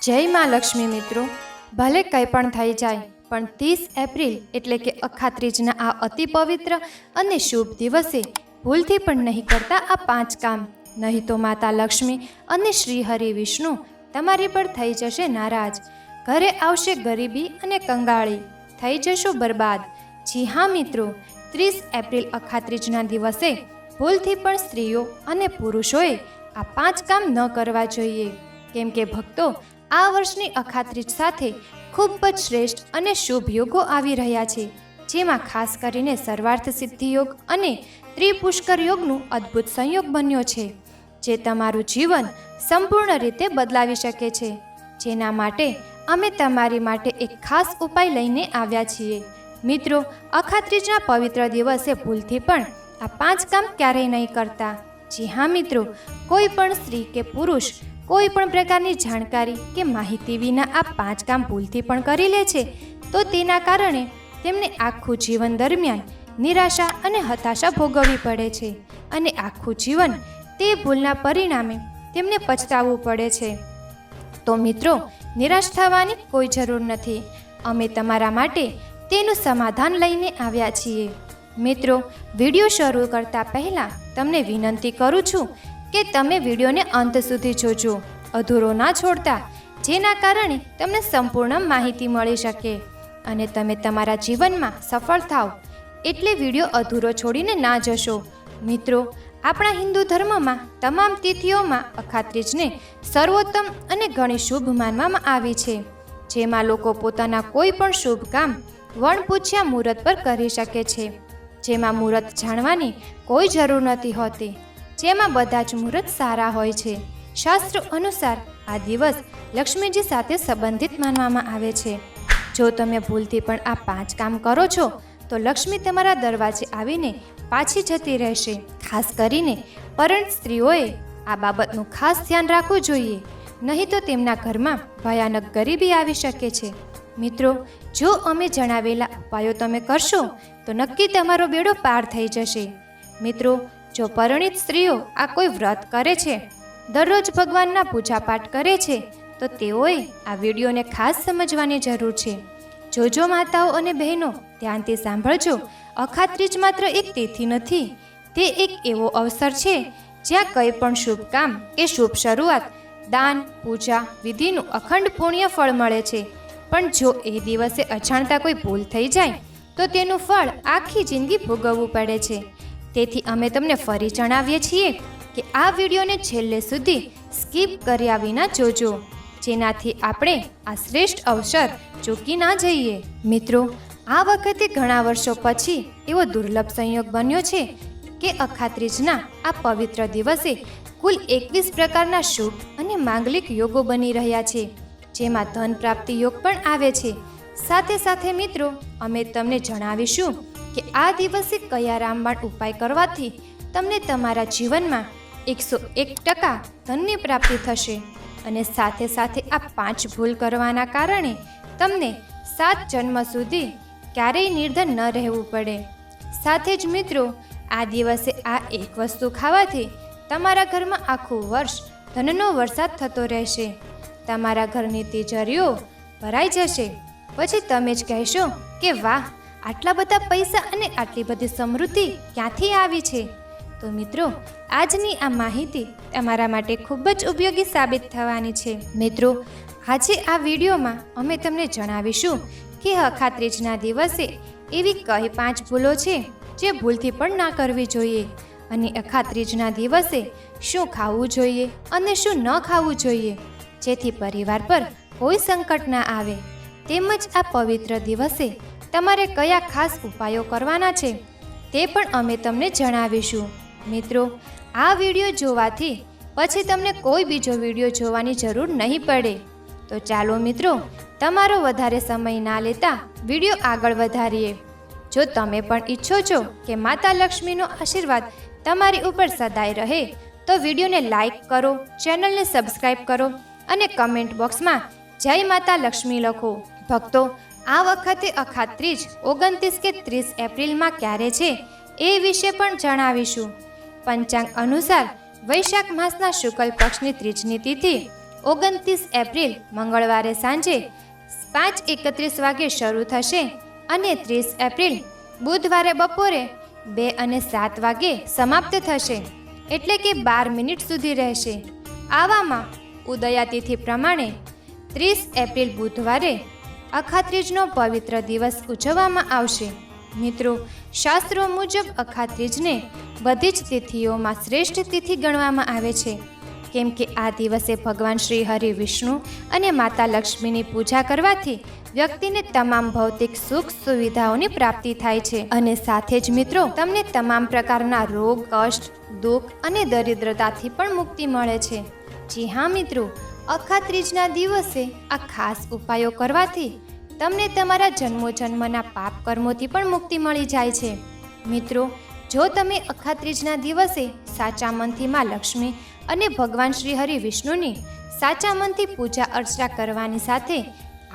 જય માં લક્ષ્મી મિત્રો, ભલે કંઈ પણ થઈ જાય પણ 30 એપ્રિલ એટલે કે અખાત્રીજના આ અતિ પવિત્ર અને શુભ દિવસે ભૂલથી પણ નહીં કરતા આ 5 કામ, નહીં તો માતા લક્ષ્મી અને શ્રી હરિ વિષ્ણુ તમારી પર થઈ જશે નારાજ. ઘરે આવશે ગરીબી અને કંગાળી, થઈ જશો બરબાદ. જી હા મિત્રો, 30 એપ્રિલ અખાત્રીજના દિવસે ભૂલથી પણ સ્ત્રીઓ અને પુરુષોએ આ 5 કામ ન કરવા જોઈએ, કેમ કે ભક્તો આ વર્ષની અખાત્રીજ સાથે ખૂબ જ શ્રેષ્ઠ અને શુભ યોગો આવી રહ્યા છે, જેમાં ખાસ કરીને સર્વાર્થ સિદ્ધિ યોગ અને ત્રિપુષ્કર યોગનું અદ્ભુત સંયોગ બન્યો છે, જે તમારું જીવન સંપૂર્ણ રીતે બદલાવી શકે છે. જેના માટે અમે તમારી માટે એક ખાસ ઉપાય લઈને આવ્યા છીએ. મિત્રો, અખાત્રીજના પવિત્ર દિવસે ભૂલથી પણ આ 5 કામ ક્યારેય નહીં કરતા. જી હા મિત્રો, કોઈ પણ સ્ત્રી કે પુરુષ કોઈ પણ પ્રકારની જાણકારી કે માહિતી વિના આ 5 કામ ભૂલથી પણ કરી લે છે, તો તેના કારણે તેમને આખું જીવન દરમિયાન નિરાશા અને હતાશા ભોગવવી પડે છે, અને આખું જીવન તે ભૂલના પરિણામે તેમને પછતાવવું પડે છે. તો મિત્રો, નિરાશ થવાની કોઈ જરૂર નથી. અમે તમારા માટે તેનું સમાધાન લઈને આવ્યા છીએ. મિત્રો, વિડીયો શરૂ કરતા પહેલાં તમને વિનંતી કરું છું કે તમે વિડીયોને અંત સુધી જોજો, અધૂરો ના છોડતા, જેના કારણે તમને સંપૂર્ણ માહિતી મળી શકે અને તમે તમારા જીવનમાં સફળ થાવ. એટલે વિડીયો અધૂરો છોડીને ના જશો. મિત્રો, આપણા હિન્દુ ધર્મમાં તમામ તિથિઓમાં અખાત્રીજને સર્વોત્તમ અને ઘણી શુભ માનવામાં આવી છે, જેમાં લોકો પોતાના કોઈ પણ શુભ કામ વણપૂછ્યા મુહૂર્ત પર કરી શકે છે, જેમાં મુહૂર્ત જાણવાની કોઈ જરૂર નથી હોતી, જેમાં બધા જ મુહૂર્ત સારા હોય છે. શાસ્ત્રો અનુસાર આ દિવસ લક્ષ્મીજી સાથે સંબંધિત માનવામાં આવે છે. જો તમે ભૂલથી પણ આ 5 કામ કરો છો તો લક્ષ્મી તમારા દરવાજે આવીને પાછી જતી રહેશે. ખાસ કરીને પરણિત સ્ત્રીઓએ આ બાબતનું ખાસ ધ્યાન રાખવું જોઈએ, નહીં તો તેમના ઘરમાં ભયાનક ગરીબી આવી શકે છે. મિત્રો, જો અમે જણાવેલા ઉપાયો તમે કરશો તો નક્કી તમારો બેડો પાર થઈ જશે. મિત્રો, જો પરણિત સ્ત્રીઓ આ કોઈ વ્રત કરે છે, દરરોજ ભગવાનના પૂજાપાઠ કરે છે, તો તેઓએ આ વિડીયોને ખાસ સમજવાની જરૂર છે. જોજો માતાઓ અને બહેનો, ધ્યાનથી સાંભળજો. અખાત્રીજ માત્ર એક તિથિ નથી, તે એક એવો અવસર છે જ્યાં કંઈ પણ શુભ કામ કે શુભ શરૂઆત, દાન, પૂજા, વિધિનું અખંડ પુણ્ય ફળ મળે છે. પણ જો એ દિવસે અજાણતા કોઈ ભૂલ થઈ જાય તો તેનું ફળ આખી જિંદગી ભોગવવું પડે છે. તેથી અમે તમને ફરી જણાવીએ છીએ કે આ વિડીયોને છેલ્લે સુધી સ્કીપ કર્યા વિના જોજો, જેનાથી આપણે આ શ્રેષ્ઠ અવસર ચૂકી ના જઈએ. મિત્રો, આ વખતે ઘણા વર્ષો પછી એવો દુર્લભ સંયોગ બન્યો છે કે અખાત્રીજના આ પવિત્ર દિવસે કુલ 21 પ્રકારના શુભ અને માંગલિક યોગો બની રહ્યા છે, જેમાં ધન પ્રાપ્તિ યોગ પણ આવે છે. સાથે સાથે મિત્રો, અમે તમને જણાવીશું કે આ દિવસે કયા રામબાણ ઉપાય કરવાથી તમને તમારા જીવનમાં 101% ધનની પ્રાપ્તિ થશે, અને સાથે સાથે આ 5 ભૂલ કરવાના કારણે તમને 7 જન્મ સુધી ક્યારેય નિર્ધન ન રહેવું પડે. સાથે જ મિત્રો, આ દિવસે આ એક વસ્તુ ખાવાથી તમારા ઘરમાં આખું વર્ષ ધનનો વરસાદ થતો રહેશે. તમારા ઘરની તિજોરીઓ ભરાઈ જશે. પછી તમે જ કહેશો કે વાહ, આટલા બધા પૈસા અને આટલી બધી સમૃદ્ધિ ક્યાંથી આવી છે. તો મિત્રો, આજની આ માહિતી તમારા માટે ખૂબ જ ઉપયોગી સાબિત થવાની છે. મિત્રો, આજે આ વિડીયોમાં અમે તમને જણાવીશું કે અખાત્રીજના દિવસે એવી કઈ 5 ભૂલો છે જે ભૂલથી પણ ના કરવી જોઈએ, અને અખાત્રીજના દિવસે શું ખાવું જોઈએ અને શું ન ખાવું જોઈએ, જેથી પરિવાર પર કોઈ સંકટ ના આવે. તેમજ આ પવિત્ર દિવસે તમારે કયા ખાસ ઉપાયો કરવાના છે તે પણ અમે તમને જણાવીશું. મિત્રો, આ વિડીયો જોવાથી પછી તમને કોઈ બીજો વિડીયો જોવાની જરૂર નહીં પડે. તો ચાલો મિત્રો, તમારો વધારે સમય ના લેતા વિડીયો આગળ વધારીએ. જો તમે પણ ઈચ્છો છો કે માતા લક્ષ્મીનો આશીર્વાદ તમારી ઉપર સદાય રહે, તો વિડીયોને લાઈક કરો, ચેનલને સબસ્ક્રાઈબ કરો અને કમેન્ટ બોક્સમાં જય માતા લક્ષ્મી લખો. ભક્તો, આ વખતે અખાત્રીજ 29 કે 30 એપ્રિલમાં ક્યારે છે એ વિશે પણ જણાવીશું. પંચાંગ અનુસાર વૈશાખ માસના શુક્લ પક્ષની ત્રીજની તિથિ 29 એપ્રિલ મંગળવારે સાંજે 5:31 વાગે શરૂ થશે અને 30 એપ્રિલ બુધવારે બપોરે 2:07 વાગે સમાપ્ત થશે, એટલે કે 12 મિનિટ સુધી રહેશે. આવામાં ઉદયાતિથિ પ્રમાણે 30 એપ્રિલ બુધવારે અખાત્રીજનો પવિત્ર દિવસ ઉજવવામાં આવશે. મિત્રો, શાસ્ત્રો મુજબ અખાત્રીજને બધી જ તિથિઓમાં શ્રેષ્ઠ તિથિ ગણવામાં આવે છે, કેમ કે આ દિવસે ભગવાન શ્રી હરિ વિષ્ણુ અને માતા લક્ષ્મીની પૂજા કરવાથી વ્યક્તિને તમામ ભૌતિક સુખ સુવિધાઓની પ્રાપ્તિ થાય છે અને સાથે જ મિત્રો તમને તમામ પ્રકારના રોગ, કષ્ટ, દુઃખ અને દરિદ્રતાથી પણ મુક્તિ મળે છે. જી હા મિત્રો, અખાત્રીજના દિવસે આ ખાસ ઉપાયો કરવાથી તમને તમારા જન્મોજન્મના પાપ કર્મોથી પણ મુક્તિ મળી જાય છે. મિત્રો, જો તમે અખાત્રીજના દિવસે સાચા મનથી માં લક્ષ્મી અને ભગવાન શ્રી હરિ વિષ્ણુની સાચા મનથી પૂજા અર્ચના કરવાની સાથે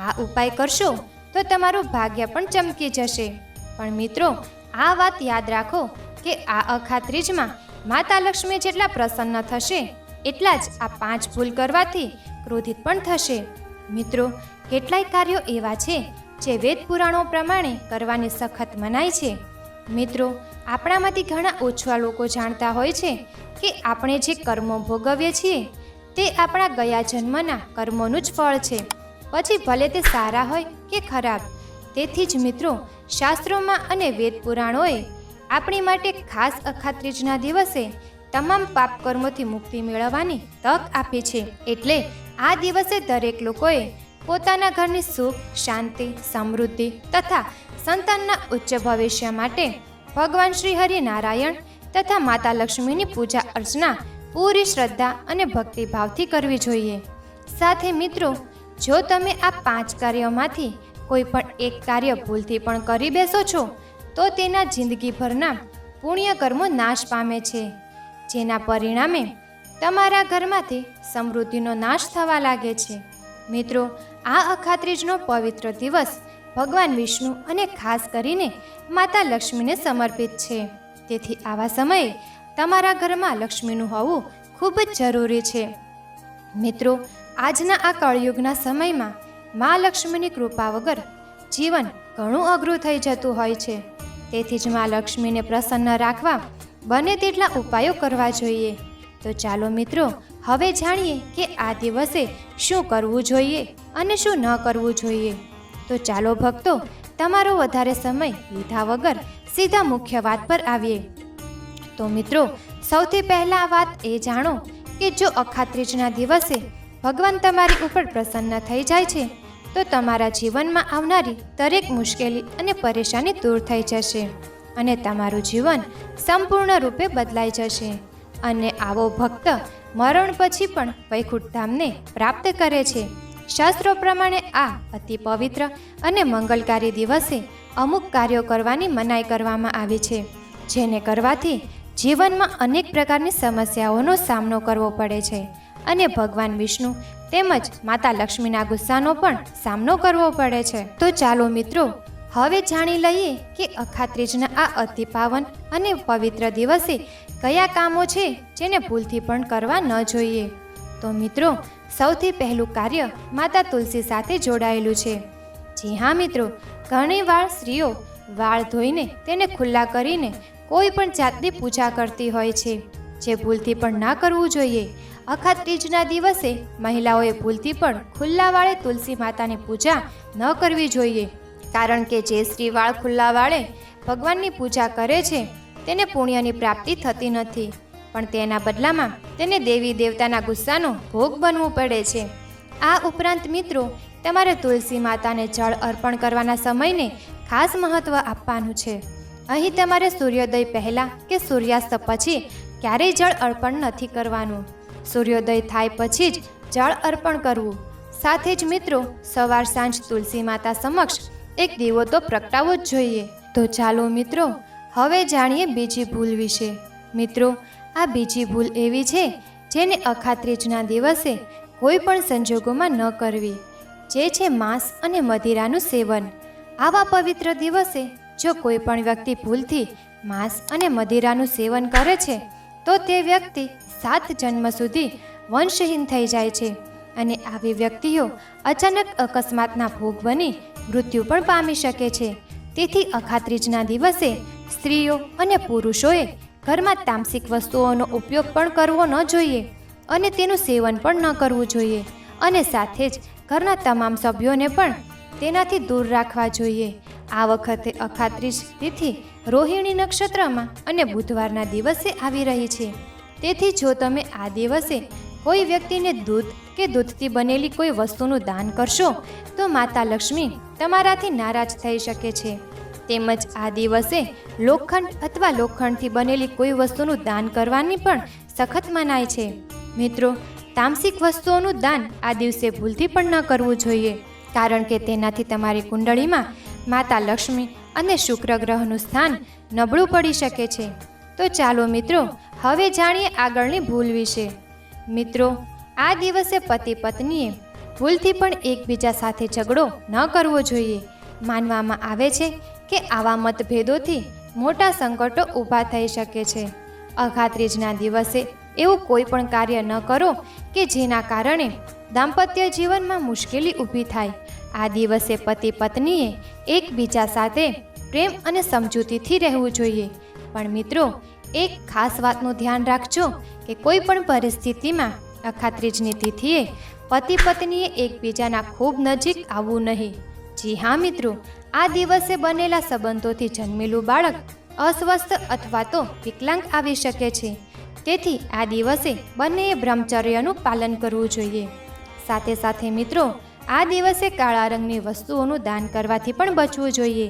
આ ઉપાય કરશો તો તમારું ભાગ્ય પણ ચમકી જશે. પણ મિત્રો, આ વાત યાદ રાખો કે આ અખાત્રીજમાં માતા લક્ષ્મી જેટલા પ્રસન્ન થશે એટલા જ આ 5 ભૂલ કરવાથી ક્રોધિત પણ થશે. મિત્રો, કેટલાય કાર્યો એવા છે જે વેદ પુરાણો પ્રમાણે કરવાની સખત મનાઈ છે. મિત્રો, આપણામાંથી ઘણા ઓછા લોકો જાણતા હોય છે કે આપણે જે કર્મો ભોગવીએ છીએ તે આપણા ગયા જન્મના કર્મોનું જ ફળ છે, પછી ભલે તે સારા હોય કે ખરાબ. તેથી જ મિત્રો, શાસ્ત્રોમાં અને વેદ પુરાણોએ આપણી માટે ખાસ અખાત્રીજના દિવસે તમામ પાપ કર્મોથી મુક્તિ મેળવવાની તક આપી છે. એટલે આ દિવસે દરેક લોકોએ પોતાના ઘરની સુખ, શાંતિ, સમૃદ્ધિ તથા સંતાનના ઉચ્ચ ભવિષ્ય માટે ભગવાન શ્રી હરિનારાયણ તથા માતા લક્ષ્મીની પૂજા અર્ચના પૂરી શ્રદ્ધા અને ભક્તિભાવથી કરવી જોઈએ. સાથે મિત્રો, જો તમે આ 5 કાર્યોમાંથી કોઈ પણ એક કાર્ય ભૂલથી પણ કરી બેસો છો તો તેના જિંદગીભરના પુણ્ય કર્મો નાશ પામે છે, જેના પરિણામે તમારા ઘરમાંથી સમૃદ્ધિનો નાશ થવા લાગે છે. મિત્રો, આ અખાત્રીજનો પવિત્ર દિવસ ભગવાન વિષ્ણુ અને ખાસ કરીને માતા લક્ષ્મીને સમર્પિત છે. તેથી આવા સમયે તમારા ઘરમાં લક્ષ્મીનું હોવું ખૂબ જ જરૂરી છે. મિત્રો, આજના આ કળયુગના સમયમાં મા લક્ષ્મીની કૃપા વગર જીવન ઘણું અઘરું થઈ જતું હોય છે. તેથી જ મા લક્ષ્મીને પ્રસન્ન રાખવા બને તેટલા ઉપાયો કરવા જોઈએ. તો ચાલો મિત્રો, હવે જાણીએ કે આ દિવસે શું કરવું જોઈએ અને શું ન કરવું જોઈએ. તો ચાલો ભક્તો, તમારો વધારે સમય લીધા વગર સીધા મુખ્ય વાત પર આવીએ. તો મિત્રો, સૌથી પહેલાં વાત એ જાણો કે જો અખાત્રીજના દિવસે ભગવાન તમારી ઉપર પ્રસન્ન થઈ જાય છે તો તમારા જીવનમાં આવનારી દરેક મુશ્કેલી અને પરેશાની દૂર થઈ જશે અને તમારું જીવન સંપૂર્ણ રૂપે બદલાઈ જશે. અને આવો ભક્ત મરણ પછી પણ વૈકુંઠ ધામને પ્રાપ્ત કરે છે. શાસ્ત્રો પ્રમાણે આ અતિ પવિત્ર અને મંગલકારી દિવસે અમુક કાર્યો કરવાની મનાઈ કરવામાં આવી છે, જેને કરવાથી જીવનમાં અનેક પ્રકારની સમસ્યાઓનો સામનો કરવો પડે છે અને ભગવાન વિષ્ણુ તેમજ માતા લક્ષ્મીના ગુસ્સાનો પણ સામનો કરવો પડે છે. તો ચાલો મિત્રો, હવે જાણી લઈએ કે અખાત્રીજના આ અતિ પાવન અને પવિત્ર દિવસે કયા કામો છે જેને ભૂલથી પણ કરવા ન જોઈએ. તો મિત્રો, સૌથી પહેલું કાર્ય માતા તુલસી સાથે જોડાયેલું છે. જી હા મિત્રો, ઘણીવાર સ્ત્રીઓ વાળ ધોઈને તેને ખુલ્લા કરીને કોઈ પણ જાતની પૂજા કરતી હોય છે, જે ભૂલથી પણ ના કરવું જોઈએ. અખાત્રીજના દિવસે મહિલાઓએ ભૂલથી પણ ખુલ્લા વાળે તુલસી માતાની પૂજા ન કરવી જોઈએ, કારણ કે જે સ્ત્રી વાળ ખુલ્લા વાળે ભગવાનની પૂજા કરે છે તેને પુણ્યની પ્રાપ્તિ થતી નથી, પણ તેના બદલામાં તેને દેવી દેવતાના ગુસ્સાનો ભોગ બનવું પડે છે. આ ઉપરાંત મિત્રો, તમારે તુલસી માતાને જળ અર્પણ કરવાના સમયને ખાસ મહત્ત્વ આપવાનું છે. અહીં તમારે સૂર્યોદય પહેલાં કે સૂર્યાસ્ત પછી ક્યારેય જળ અર્પણ નથી કરવાનું. સૂર્યોદય થાય પછી જ જળ અર્પણ કરવું. સાથે જ મિત્રો, સવાર સાંજ તુલસી માતા સમક્ષ એક દીવો તો પ્રગટાવવો જ જોઈએ. તો ચાલો મિત્રો, હવે જાણીએ બીજી ભૂલ વિશે. મિત્રો, આ બીજી ભૂલ એવી છે જેને અખાત્રીજના દિવસે કોઈ પણ સંજોગોમાં ન કરવી, જે છે માંસ અને મદિરાનું સેવન. આવા પવિત્ર દિવસે જો કોઈ પણ વ્યક્તિ ભૂલથી માંસ અને મદિરાનું સેવન કરે છે તો તે વ્યક્તિ 7 જન્મ સુધી વંશહીન થઈ જાય છે અને આવી વ્યક્તિઓ અચાનક અકસ્માતના ભોગ બની મૃત્યુ પણ પામી શકે છે. તેથી અખાત્રીજના દિવસે સ્ત્રીઓ અને પુરુષોએ ઘરમાં તામસિક વસ્તુઓનો ઉપયોગ પણ કરવો ન જોઈએ અને તેનું સેવન પણ ન કરવું જોઈએ અને સાથે જ ઘરના તમામ સભ્યોને પણ તેનાથી દૂર રાખવા જોઈએ. આ વખતે અખાત્રીજ તિથિ રોહિણી નક્ષત્રમાં અને બુધવારના દિવસે આવી રહી છે. તેથી જો તમે આ દિવસે કોઈ વ્યક્તિને દૂધ કે દૂધથી બનેલી કોઈ વસ્તુનું દાન કરશો તો માતા લક્ષ્મી તમારાથી નારાજ થઈ શકે છે. તેમજ આ દિવસે લોખંડ અથવા લોખંડથી બનેલી કોઈ વસ્તુનું દાન કરવાની પણ સખત મનાઈ છે. મિત્રો, તામસિક વસ્તુઓનું દાન આ દિવસે ભૂલથી પણ ન કરવું જોઈએ, કારણ કે તેનાથી તમારી કુંડળીમાં માતા લક્ષ્મી અને શુક્ર ગ્રહનું સ્થાન નબળું પડી શકે છે. તો ચાલો મિત્રો, હવે જાણીએ આગળની ભૂલ વિશે. મિત્રો, આ દિવસે પતિ પત્નીએ ભૂલથી પણ એકબીજા સાથે ઝઘડો ન કરવો જોઈએ. માનવામાં આવે છે કે આવા મતભેદોથી મોટા સંકટો ઊભા થઈ શકે છે. અખાત્રીજના દિવસે એવું કોઈ પણ કાર્ય ન કરો કે જેના કારણે દાંપત્ય જીવનમાં મુશ્કેલી ઊભી થાય. આ દિવસે પતિ પત્નીએ એકબીજા સાથે પ્રેમ અને સમજૂતીથી રહેવું જોઈએ. પણ મિત્રો, એક ખાસ વાતનું ધ્યાન રાખજો કે કોઈ પણ પરિસ્થિતિમાં અખાત્રીજની તિથિએ પતિ પત્નીએ એકબીજાના ખૂબ નજીક આવવું નહીં. જી હા મિત્રો, આ દિવસે બનેલા સંબંધોથી જન્મેલું બાળક અસ્વસ્થ અથવા તો વિકલાંગ આવી શકે છે. તેથી આ દિવસે બંનેએ બ્રહ્મચર્યનું પાલન કરવું જોઈએ. સાથે સાથે મિત્રો, આ દિવસે કાળા રંગની વસ્તુઓનું દાન કરવાથી પણ બચવું જોઈએ.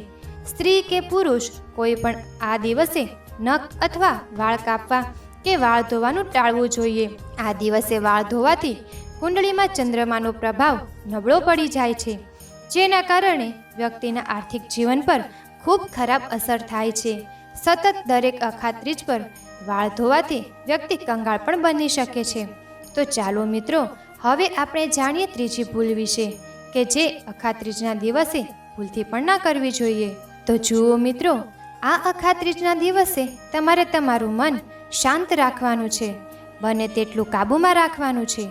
સ્ત્રી કે પુરુષ કોઈ પણ આ દિવસે નખ અથવા વાળ કાપવા કે વાળ ધોવાનું ટાળવું જોઈએ. આ દિવસે વાળ ધોવાથી કુંડળીમાં ચંદ્રમાનો પ્રભાવ નબળો પડી જાય છે, જેના કારણે વ્યક્તિના આર્થિક જીવન પર ખૂબ ખરાબ અસર થાય છે. સતત દરેક અખાત્રીજ પર વાળ ધોવાથી વ્યક્તિ કંગાળ પણ બની શકે છે. તો ચાલો મિત્રો, હવે આપણે જાણીએ ત્રીજી ભૂલ વિશે કે જે અખાત્રીજના દિવસે ભૂલથી પણ ના કરવી જોઈએ. તો જુઓ મિત્રો, આ અખાત્રીજના દિવસે તમારે તમારું મન શાંત રાખવાનું છે, બને તેટલું કાબૂમાં રાખવાનું છે.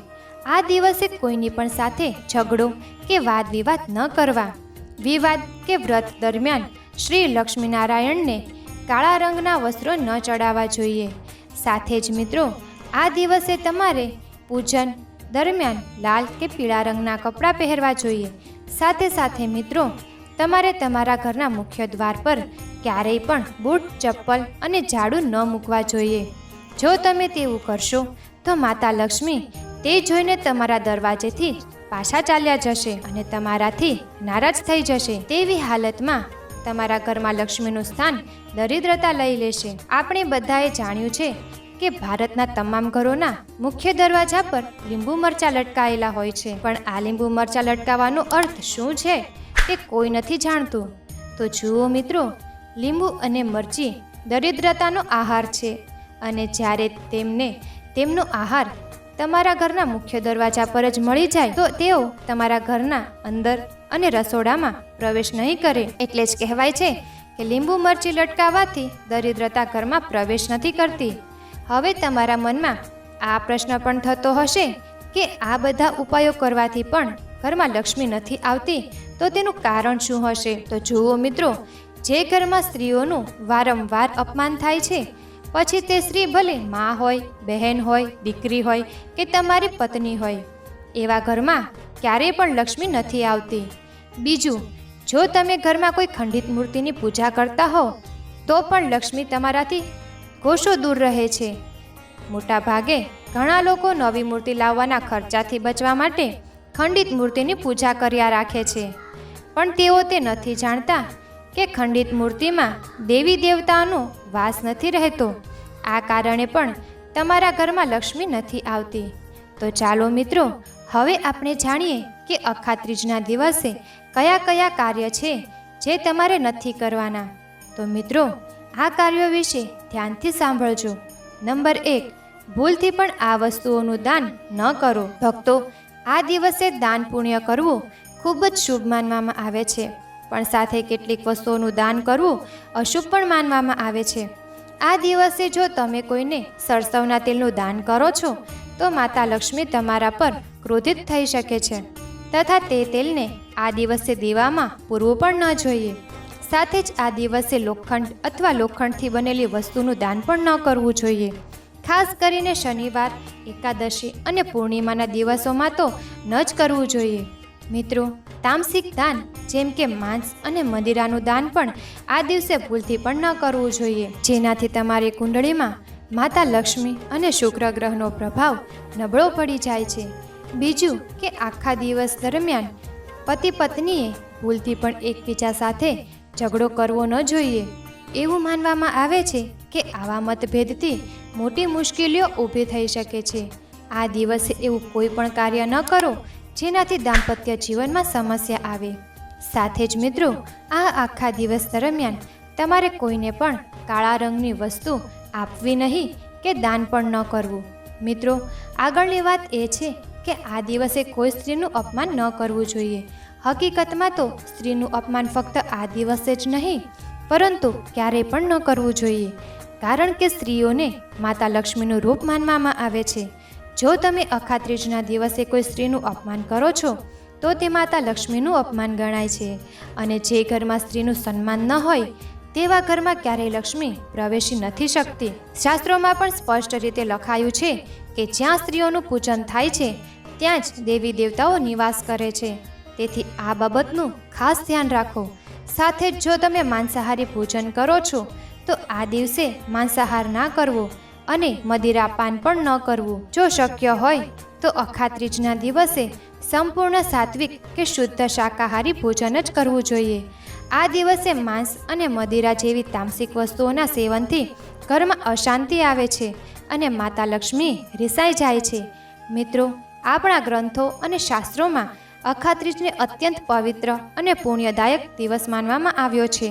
આ દિવસે કોઈની પણ સાથે ઝઘડો કે વાદ વિવાદ ન કરવા. વિવાદ કે વ્રત દરમિયાન શ્રી લક્ષ્મીનારાયણને કાળા રંગના વસ્ત્રો ન ચડાવવા જોઈએ. સાથે જ મિત્રો, આ દિવસે તમારે પૂજન દરમિયાન લાલ કે પીળા રંગના કપડાં પહેરવા જોઈએ. સાથે સાથે મિત્રો, તમારે તમારા ઘરના મુખ્ય દ્વાર પર ક્યારેય પણ બૂટ, ચપ્પલ અને ઝાડુ ન મૂકવા જોઈએ. જો તમે તેવું કરશો તો માતા લક્ષ્મી તે જોઈને તમારા દરવાજેથી પાછા ચાલ્યા જશે અને તમારાથી નારાજ થઈ જશે. તેવી હાલતમાં તમારા ઘરમાં લક્ષ્મીનું સ્થાન દરિદ્રતા લઈ લેશે. આપણે બધાએ જાણ્યું છે કે ભારતના તમામ ઘરોના મુખ્ય દરવાજા પર લીંબુ મરચાં લટકાયેલા હોય છે, પણ આ લીંબુ મરચાં લટકાવવાનો અર્થ શું છે તે કોઈ નથી જાણતું. તો જુઓ મિત્રો, લીંબુ અને મરચી દરિદ્રતાનો આહાર છે અને જ્યારે તેમનો આહાર તમારા ઘરના મુખ્ય દરવાજા પર જ મળી જાય તો તેઓ તમારા ઘરના અંદર અને રસોડામાં પ્રવેશ નહીં કરે. એટલે જ કહેવાય છે કે લીંબુ મરચી લટકાવવાથી દરિદ્રતા ઘરમાં પ્રવેશ નથી કરતી. હવે તમારા મનમાં આ પ્રશ્ન પણ થતો હશે કે આ બધા ઉપાયો કરવાથી પણ ઘરમાં લક્ષ્મી નથી આવતી, તો તેનું કારણ શું હશે? તો જુઓ મિત્રો, જે ઘરમાં સ્ત્રીઓનું વારંવાર અપમાન થાય છે, પછી તે સ્ત્રી ભલે મા હોય, બહેન હોય, દીકરી હોય કે તમારી પત્ની હોય, એવા ઘરમાં ક્યારેય પણ લક્ષ્મી નથી આવતી. બીજું, જો તમે ઘરમાં કોઈ ખંડિત મૂર્તિની પૂજા કરતા હો તો પણ લક્ષ્મી તમારાથી કોશો દૂર રહે છે. મોટા ભાગે ઘણા લોકો નવી મૂર્તિ લાવવાના ખર્ચાથી બચવા માટે ખંડિત મૂર્તિની પૂજા કર્યા રાખે છે, પણ તેઓ તે નથી જાણતા કે ખંડિત મૂર્તિમાં દેવી દેવતાઓનો વાસ નથી રહેતો. આ કારણે પણ તમારા ઘરમાં લક્ષ્મી નથી આવતી. તો ચાલો મિત્રો, હવે આપણે જાણીએ કે અખાત્રીજના દિવસે કયા કયા કાર્ય છે જે તમારે નથી કરવાના. તો મિત્રો, આ કાર્યો વિશે ધ્યાનથી સાંભળજો. નંબર 1, ભૂલથી પણ આ વસ્તુઓનું દાન ન કરો. ભક્તો, આ દિવસે દાન પુણ્ય કરવું ખૂબ જ શુભ માનવામાં આવે છે, પણ સાથે કેટલીક વસ્તુઓનું દાન કરવું અશુભ પણ માનવામાં આવે છે. આ દિવસે જો તમે કોઈને સરસવના તેલનું દાન કરો છો તો માતા લક્ષ્મી તમારા પર ક્રોધિત થઈ શકે છે તથા તે તેલને આ દિવસે દીવામાં પૂરવું પણ ન જોઈએ. સાથે જ આ દિવસે લોખંડ અથવા લોખંડથી બનેલી વસ્તુનું દાન પણ ન કરવું જોઈએ. ખાસ કરીને શનિવાર, એકાદશી અને પૂર્ણિમાના દિવસોમાં તો ન જ કરવું જોઈએ. મિત્રો, તામસિક દાન જેમ કે માંસ અને મદિરાનું દાન પણ આ દિવસે ભૂલથી પણ ન કરવું જોઈએ, જેનાથી તમારી કુંડળીમાં માતા લક્ષ્મી અને શુક્ર ગ્રહનો પ્રભાવ નબળો પડી જાય છે. બીજું કે આખા દિવસ દરમિયાન પતિ પત્નીએ ભૂલથી પણ એકબીજા સાથે ઝઘડો કરવો ન જોઈએ. એવું માનવામાં આવે છે કે આવા મતભેદથી મોટી મુશ્કેલીઓ ઊભી થઈ શકે છે. આ દિવસે એવું કોઈ પણ કાર્ય ન કરો જેનાથી દાંપત્ય જીવનમાં સમસ્યા આવે. સાથે જ મિત્રો, આ આખા દિવસ દરમિયાન તમારે કોઈને પણ કાળા રંગની વસ્તુ આપવી નહીં કે દાન પણ ન કરવું. મિત્રો, આગળની વાત એ છે કે આ દિવસે કોઈ સ્ત્રીનું અપમાન ન કરવું જોઈએ. હકીકતમાં તો સ્ત્રીનું અપમાન ફક્ત આ દિવસે જ નહીં પરંતુ ક્યારેય પણ ન કરવું જોઈએ, કારણ કે સ્ત્રીઓને માતા લક્ષ્મીનું રૂપ માનવામાં આવે છે. જો તમે અખાત્રીજના દિવસે કોઈ સ્ત્રીનું અપમાન કરો છો તો તે માતા લક્ષ્મીનું અપમાન ગણાય છે. અને જે ઘરમાં સ્ત્રીનું સન્માન ન હોય તેવા ઘરમાં ક્યારેય લક્ષ્મી પ્રવેશી નથી શકતી. શાસ્ત્રોમાં પણ સ્પષ્ટ રીતે લખાયું છે કે જ્યાં સ્ત્રીઓનું પૂજન થાય છે ત્યાં જ દેવી દેવતાઓ નિવાસ કરે છે. તેથી આ બાબતનું ખાસ ધ્યાન રાખો. સાથે જ જો તમે માંસાહારી ભોજન કરો છો તો આ દિવસે માંસાહાર ના કરવો અને મદિરાપાન પણ ન કરવું. જો શક્ય હોય તો અખાત્રીજના દિવસે સંપૂર્ણ સાત્વિક કે શુદ્ધ શાકાહારી ભોજન જ કરવું જોઈએ. આ દિવસે માંસ અને મદિરા જેવી તામસિક વસ્તુઓના સેવનથી ઘરમાં અશાંતિ આવે છે અને માતા લક્ષ્મી રિસાઈ જાય છે. મિત્રો, આપણા ગ્રંથો અને શાસ્ત્રોમાં અખાત્રીજને અત્યંત પવિત્ર અને પુણ્યદાયક દિવસ માનવામાં આવ્યો છે.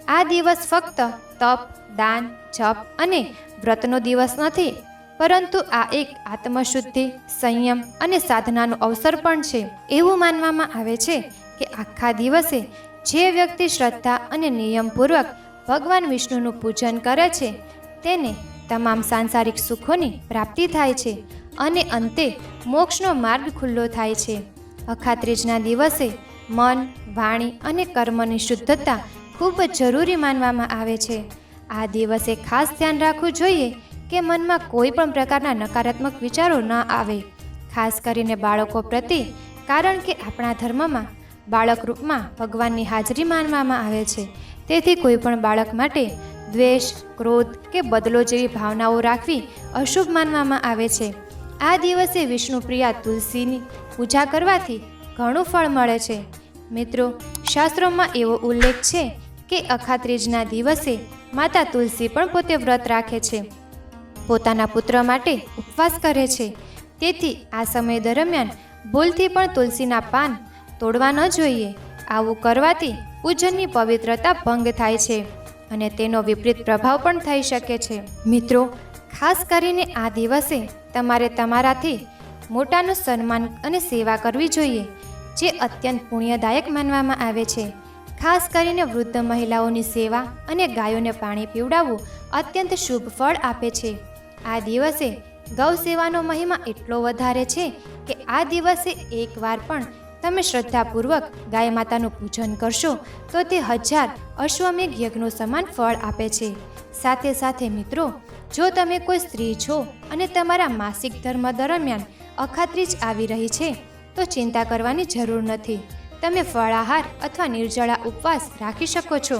આ દિવસ ફક્ત તપ, દાન, જપ અને વ્રતનો દિવસ નથી, પરંતુ આ એક આત્મશુદ્ધિ, સંયમ અને સાધનાનો અવસર પણ છે. એવું માનવામાં આવે છે કે આખા દિવસે જે વ્યક્તિ શ્રદ્ધા અને નિયમપૂર્વક ભગવાન વિષ્ણુનું પૂજન કરે છે તેને તમામ સાંસારિક સુખોની પ્રાપ્તિ થાય છે અને અંતે મોક્ષનો માર્ગ ખુલ્લો થાય છે. અખાત્રીજના દિવસે મન, વાણી અને કર્મની શુદ્ધતા ખૂબ જ જરૂરી માનવામાં આવે છે. આ દિવસે ખાસ ધ્યાન રાખવું જોઈએ કે મનમાં કોઈ પણ પ્રકારના નકારાત્મક વિચારો ન આવે, ખાસ કરીને બાળકો પ્રત્યે, કારણ કે આપણા ધર્મમાં બાળક રૂપમાં ભગવાનની હાજરી માનવામાં આવે છે. તેથી કોઈ પણ બાળક માટે દ્વેષ, ક્રોધ કે બદલો જેવી ભાવનાઓ રાખવી અશુભ માનવામાં આવે છે. આ દિવસે વિષ્ણુપ્રિયા તુલસીની પૂજા કરવાથી ઘણું ફળ મળે છે. મિત્રો, શાસ્ત્રોમાં એવો ઉલ્લેખ છે કે અખાત્રીજના દિવસે માતા તુલસી પણ પોતે વ્રત રાખે છે, પોતાના પુત્ર માટે ઉપવાસ કરે છે. તેથી આ સમય દરમિયાન ભૂલથી પણ તુલસીના પાન તોડવા ન જોઈએ. આવું કરવાથી પૂજનની પવિત્રતા ભંગ થાય છે અને તેનો વિપરીત પ્રભાવ પણ થઈ શકે છે. મિત્રો, ખાસ કરીને આ દિવસે તમારે તમારાથી મોટાનું સન્માન અને સેવા કરવી જોઈએ, જે અત્યંત પુણ્યદાયક માનવામાં આવે છે. ખાસ કરીને વૃદ્ધ મહિલાઓની સેવા અને ગાયોને પાણી પીવડાવવું અત્યંત શુભ ફળ આપે છે. આ દિવસે ગૌ સેવાનો મહિમા એટલો વધારે છે કે આ દિવસે એકવાર પણ તમે શ્રદ્ધાપૂર્વક ગાય માતાનું પૂજન કરશો તો તે 1000 અશ્વમેઘ યજ્ઞો સમાન ફળ આપે છે. સાથે સાથે મિત્રો, જો તમે કોઈ સ્ત્રી છો અને તમારા માસિક ધર્મ દરમિયાન અખાત્રીજ આવી રહી છે તો ચિંતા કરવાની જરૂર નથી. તમે ફળાહાર અથવા નિર્જળા ઉપવાસ રાખી શકો છો,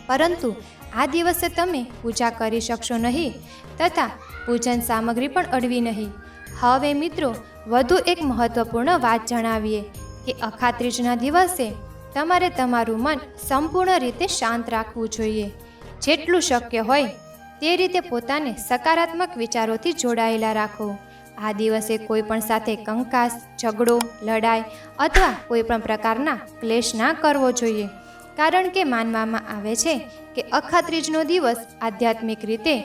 પરંતુ આ દિવસે તમે પૂજા કરી શકશો નહીં તથા પૂજન સામગ્રી પણ અડવી નહીં. હવે મિત્રો, વધુ એક મહત્વપૂર્ણ વાત જણાવીએ કે અખાત્રીજના દિવસે તમારે તમારું મન સંપૂર્ણ રીતે શાંત રાખવું જોઈએ. જેટલું શક્ય હોય તે રીતે પોતાને સકારાત્મક વિચારોથી જોડાયેલા રાખો. આ દિવસે કોઈ પણ સાથે કંકાસ, ઝઘડો, લડાઈ અથવા કોઈ પણ પ્રકારના ક્લેશ ના કરવો જોઈએ, કારણ કે માનવામાં આવે છે કે અખાત્રીજનો દિવસ આધ્યાત્મિક રીતે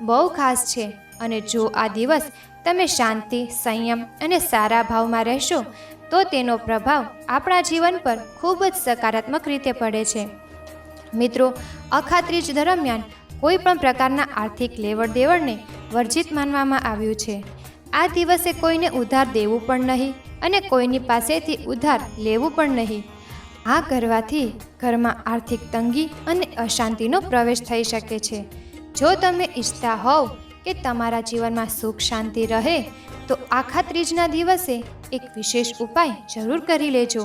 બહુ ખાસ છે અને જો આ દિવસ તમે શાંતિ, સંયમ અને સારા ભાવમાં રહેશો તો તેનો પ્રભાવ આપણા જીવન પર ખૂબ જ સકારાત્મક રીતે પડે છે. મિત્રો, અખાત્રીજ દરમિયાન કોઈ પણ પ્રકારના આર્થિક લેવડ દેવડને વર્જિત માનવામાં આવ્યું છે. આ દિવસે કોઈને ઉધાર દેવું પણ નહીં અને કોઈની પાસેથી ઉધાર લેવું પણ નહીં. આ કરવાથી ઘરમાં આર્થિક તંગી અને અશાંતિનો પ્રવેશ થઈ શકે છે. જો તમે ઈચ્છતા હોવ કે તમારા જીવનમાં સુખ શાંતિ રહે તો આખા ત્રીજના દિવસે એક વિશેષ ઉપાય જરૂર કરી લેજો.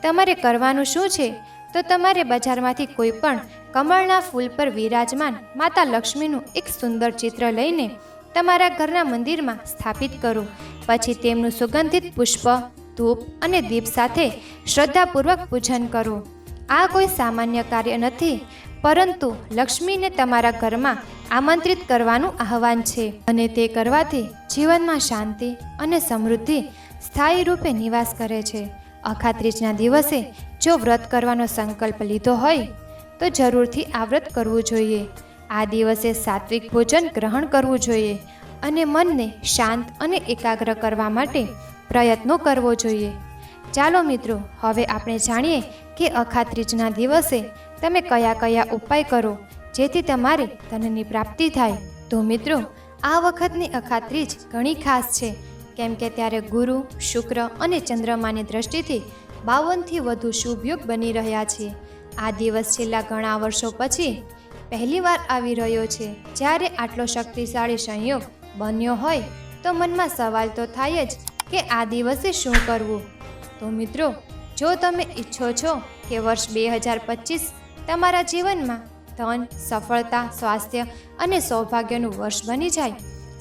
તમારે કરવાનું શું છે તો તમારે બજારમાંથી કોઈ પણ કમળના ફૂલ પર વિરાજમાન માતા લક્ષ્મીનું એક સુંદર ચિત્ર લઈને તમારા ઘરના મંદિરમાં સ્થાપિત કરો. પછી તેમનું સુગંધિત પુષ્પ, ધૂપ અને દીપ સાથે શ્રદ્ધાપૂર્વક પૂજન કરો. આ કોઈ સામાન્ય કાર્ય નથી, પરંતુ લક્ષ્મીને તમારા ઘરમાં આમંત્રિત કરવાનું આહવાન છે અને તે કરવાથી જીવનમાં શાંતિ અને સમૃદ્ધિ સ્થાયી રૂપે નિવાસ કરે છે. અખાત્રીજના દિવસે જો વ્રત કરવાનો સંકલ્પ લીધો હોય તો જરૂરથી આ વ્રત કરવું જોઈએ. આ દિવસે સાત્વિક ભોજન ગ્રહણ કરવું જોઈએ અને મનને શાંત અને એકાગ્ર કરવા માટે પ્રયત્નો કરવો જોઈએ. ચાલો મિત્રો, હવે આપણે જાણીએ કે અખાત્રીજના દિવસે તમે કયા કયા ઉપાય કરો જેથી તમારે ધનની પ્રાપ્તિ થાય. તો મિત્રો, આ વખતની અખાત્રીજ ઘણી ખાસ છે, કેમ કે ત્યારે ગુરુ, શુક્ર અને ચંદ્રમાની દ્રષ્ટિથી 52થી વધુ શુભ યોગ બની રહ્યા છે. આ દિવસ છેલ્લા ઘણા વર્ષો પછી પહેલીવાર આવી રહ્યો છે. જ્યારે આટલો શક્તિશાળી સંયોગ બન્યો હોય તો મનમાં સવાલ તો થાય જ કે આ દિવસે શું કરવું. તો મિત્રો, જો તમે ઈચ્છો છો કે વર્ષ 2025 તમારા જીવનમાં ધન, સફળતા, સ્વાસ્થ્ય અને સૌભાગ્યનું વર્ષ બની જાય,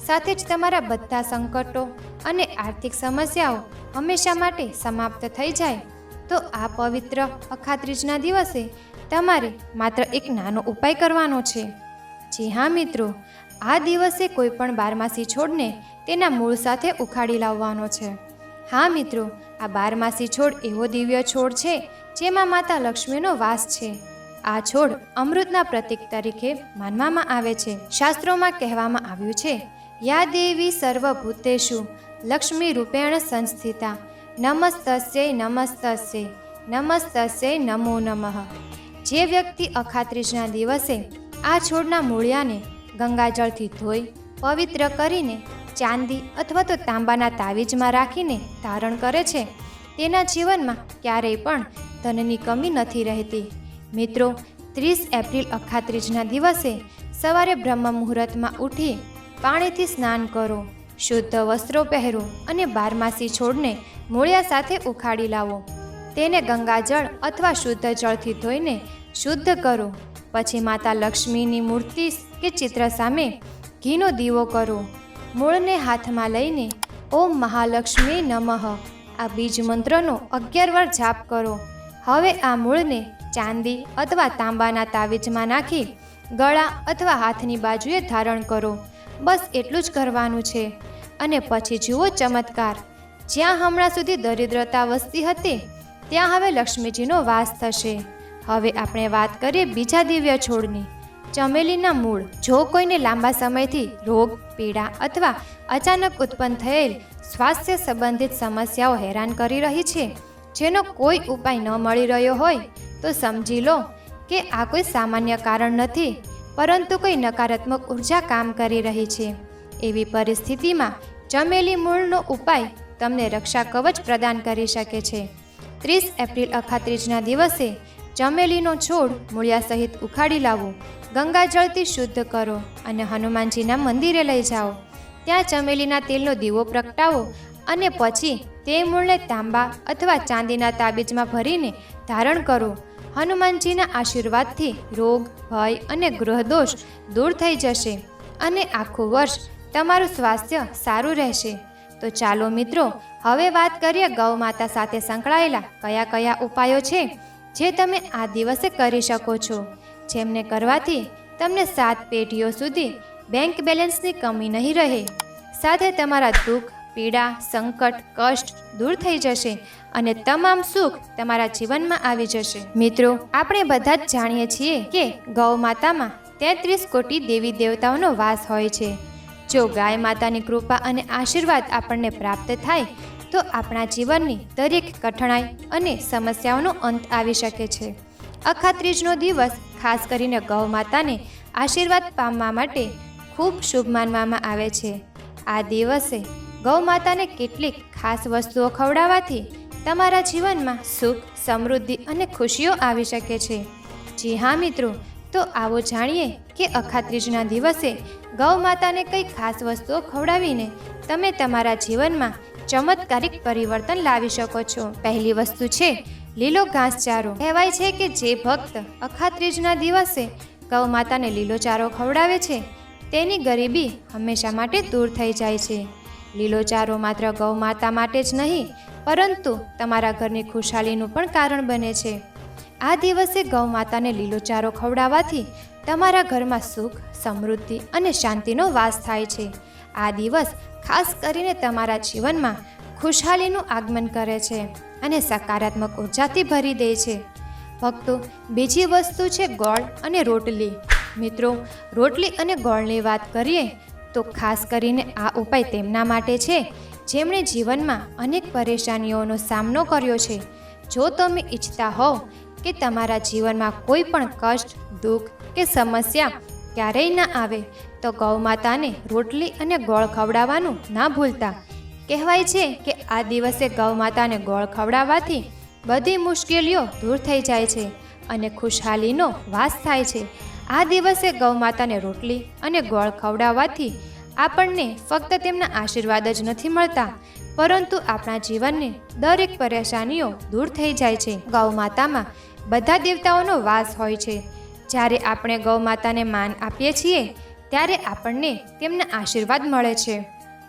સાથે જ તમારા બધા સંકટો અને આર્થિક સમસ્યાઓ હંમેશા માટે સમાપ્ત થઈ જાય, તો આ પવિત્ર અખાત્રીજના દિવસે તમારે માત્ર એક નાનો ઉપાય કરવાનો છે. જી હા મિત્રો, આ દિવસે કોઈ પણ બારમાસી છોડને તેના મૂળ સાથે ઉખાડી લાવવાનો છે. હા મિત્રો, આ બારમાસી છોડ એવો દિવ્ય છોડ છે જેમાં માતા લક્ષ્મીનો વાસ છે. આ છોડ અમૃતના પ્રતીક તરીકે માનવામાં આવે છે. શાસ્ત્રોમાં કહેવામાં આવ્યું છે, યા દેવી સર્વભૂતેષુ લક્ષ્મી રૂપેણ સંસ્થિતા નમસ્તસ્યૈ નમસ્તસ્યૈ નમસ્તસ્યૈ નમો નમઃ. જે વ્યક્તિ અખાત્રીજના દિવસે આ છોડના મૂળિયાને ગંગાજળથી ધોઈ પવિત્ર કરીને ચાંદી અથવા તો તાંબાના તાવીજમાં રાખીને ધારણ કરે છે, તેના જીવનમાં ક્યારેય પણ ધનની કમી નથી રહેતી. મિત્રો, 30 એપ્રિલ અખાત્રીજના દિવસે સવારે બ્રહ્મ મુહૂર્તમાં ઉઠી પાણીથી સ્નાન કરો, શુદ્ધ વસ્ત્રો પહેરો અને બારમાસી છોડને મૂળિયા સાથે ઉખાડી લાવો. તેને ગંગાજળ અથવા શુદ્ધ જળથી ધોઈને શુદ્ધ કરો. પછી માતા લક્ષ્મીની મૂર્તિ કે ચિત્ર સામે ઘીનો દીવો કરો. મૂળને હાથમાં લઈને ઓમ મહાલક્ષ્મી નમઃ આ બીજ મંત્રનો 11 વાર જાપ કરો. હવે આ મૂળને ચાંદી અથવા તાંબાના તાવીજમાં નાખી ગળા અથવા હાથની બાજુએ ધારણ કરો. બસ એટલું જ કરવાનું છે. અને પછી જુઓ ચમત્કાર. જ્યાં હમણાં સુધી દરિદ્રતા વસતી હતી ત્યાં હવે લક્ષ્મીજીનો વાસ થશે. હવે આપણે વાત કરીએ બીજા દિવ્ય છોડની, ચમેલીના મૂળ. જો કોઈને લાંબા સમયથી રોગ, પીડા અથવા અચાનક ઉત્પન્ન થયેલ સ્વાસ્થ્ય સંબંધિત સમસ્યાઓ હેરાન કરી રહી છે, જેનો કોઈ ઉપાય ન મળી રહ્યો હોય, તો સમજી લો કે આ કોઈ સામાન્ય કારણ નથી, પરંતુ કોઈ નકારાત્મક ઉર્જા કામ કરી રહી છે. એવી પરિસ્થિતિમાં ચમેલી મૂળનો ઉપાય તમને રક્ષા કવચ પ્રદાન કરી શકે છે. 30 એપ્રિલ અખાત્રીજના દિવસે ચમેલીનો છોડ મૂળિયા સહિત ઉખાડી લાવો, ગંગાજળથી શુદ્ધ કરો અને હનુમાનજીના મંદિરે લઈ જાઓ. ત્યાં ચમેલીના તેલનો દીવો પ્રગટાવો અને પછી તે મૂળને તાંબા અથવા ચાંદીના તાબીજમાં ભરીને ધારણ કરો. હનુમાનજીના આશીર્વાદથી રોગ, ભય અને ગ્રહદોષ દૂર થઈ જશે અને આખું વર્ષ તમારું સ્વાસ્થ્ય સારું રહેશે. તો ચાલો મિત્રો, હવે વાત કરીએ ગૌ માતા સાથે સંકળાયેલા કયા કયા ઉપાયો છે જે તમે આ દિવસે કરી શકો છો, જેમને કરવાથી તમને 7 પેઢીઓ સુધી બેંક બેલેન્સની કમી નહીં રહે. સાથે તમારા દુઃખ, પીડા, સંકટ, કષ્ટ દૂર થઈ જશે અને તમામ સુખ તમારા જીવનમાં આવી જશે. મિત્રો, આપણે બધા જ જાણીએ છીએ કે ગૌ માતામાં 33 કોટી દેવી દેવતાઓનો વાસ હોય છે. જો ગાય માતાની કૃપા અને આશીર્વાદ આપણને પ્રાપ્ત થાય તો આપણા જીવનની દરેક કઠણાઈ અને સમસ્યાઓનો અંત આવી શકે છે. અખાત્રીજનો દિવસ ખાસ કરીને ગૌ માતાને આશીર્વાદ પામવા માટે ખૂબ શુભ માનવામાં આવે છે. આ દિવસે ગૌ માતાને કેટલીક ખાસ વસ્તુઓ ખવડાવવાથી તમારા જીવનમાં સુખ, સમૃદ્ધિ અને ખુશીઓ આવી શકે છે. જી હા મિત્રો, તો આવો જાણીએ કે અખાત્રીજના દિવસે ગૌ માતાને કઈ ખાસ વસ્તુઓ ખવડાવીને તમે તમારા જીવનમાં ચમત્કારિક પરિવર્તન લાવી શકો છો. પહેલી વસ્તુ છે લીલો ઘાસચારો. કહેવાય છે કે જે ભક્ત અખાત્રીજના દિવસે ગૌ માતાને લીલો ચારો ખવડાવે છે તેની ગરીબી હંમેશા માટે દૂર થઈ જાય છે. લીલો ચારો માત્ર ગૌ માતા માટે જ નહીં પરંતુ તમારા ઘરની ખુશાલીનું પણ કારણ બને છે. આ દિવસે ગૌ માતાને લીલો ચારો ખવડાવવાથી તમારા ઘરમાં સુખ, સમૃદ્ધિ અને શાંતિનો વાસ થાય છે. આ દિવસ ખાસ કરીને તમારા જીવનમાં ખુશહાલીનું આગમન કરે છે અને સકારાત્મક ઉર્જાથી ભરી દે છે. ભક્તો, બીજી વસ્તુ છે ગોળ અને રોટલી. મિત્રો, રોટલી અને ગોળની વાત કરીએ તો ખાસ કરીને આ ઉપાય તેમના માટે છે જેમણે જીવનમાં અનેક પરેશાનીઓનો સામનો કર્યો છે. જો તમે ઈચ્છતા હોવ કે તમારા જીવનમાં કોઈ પણ કષ્ટ, દુઃખ કે સમસ્યા ક્યારેય ના આવે તો ગૌ માતાને રોટલી અને ગોળ ખવડાવવાનું ના ભૂલતા. કહેવાય છે કે આ દિવસે ગૌ માતાને ગોળ ખવડાવવાથી બધી મુશ્કેલીઓ દૂર થઈ જાય છે અને ખુશહાલીનો વાસ થાય છે. આ દિવસે ગૌ માતાને રોટલી અને ગોળ ખવડાવવાથી આપણને ફક્ત તેમના આશીર્વાદ જ નથી મળતા પરંતુ આપણા જીવનની દરેક પરેશાનીઓ દૂર થઈ જાય છે. ગૌ માતામાં બધા દેવતાઓનો વાસ હોય છે. જ્યારે આપણે ગૌ માતાને માન આપીએ છીએ ત્યારે આપણને તેમના આશીર્વાદ મળે છે.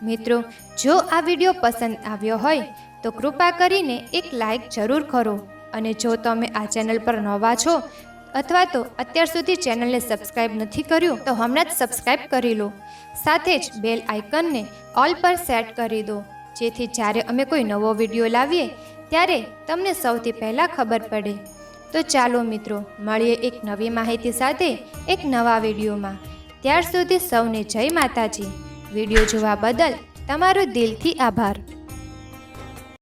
મિત્રો, જો આ વિડીયો પસંદ આવ્યો હોય તો કૃપા કરીને એક લાઈક જરૂર કરો અને જો તમે આ ચેનલ પર નવા છો અથવા તો અત્યાર સુધી ચેનલને સબસ્ક્રાઇબ નથી કર્યું તો હમણાં જ સબસ્ક્રાઇબ કરી લો. સાથે જ બેલ આઇકનને ઓલ પર સેટ કરી દો જેથી જ્યારે અમે કોઈ નવો વિડીયો લાવીએ ત્યારે તમને સૌથી પહેલાં ખબર પડે. તો ચાલો મિત્રો, મળીએ એક નવી માહિતી સાથે એક નવા વિડીયોમાં. ત્યાર સુધી સૌને જય માતાજી. વિડીયો જોવા બદલ તમારો દિલથી આભાર.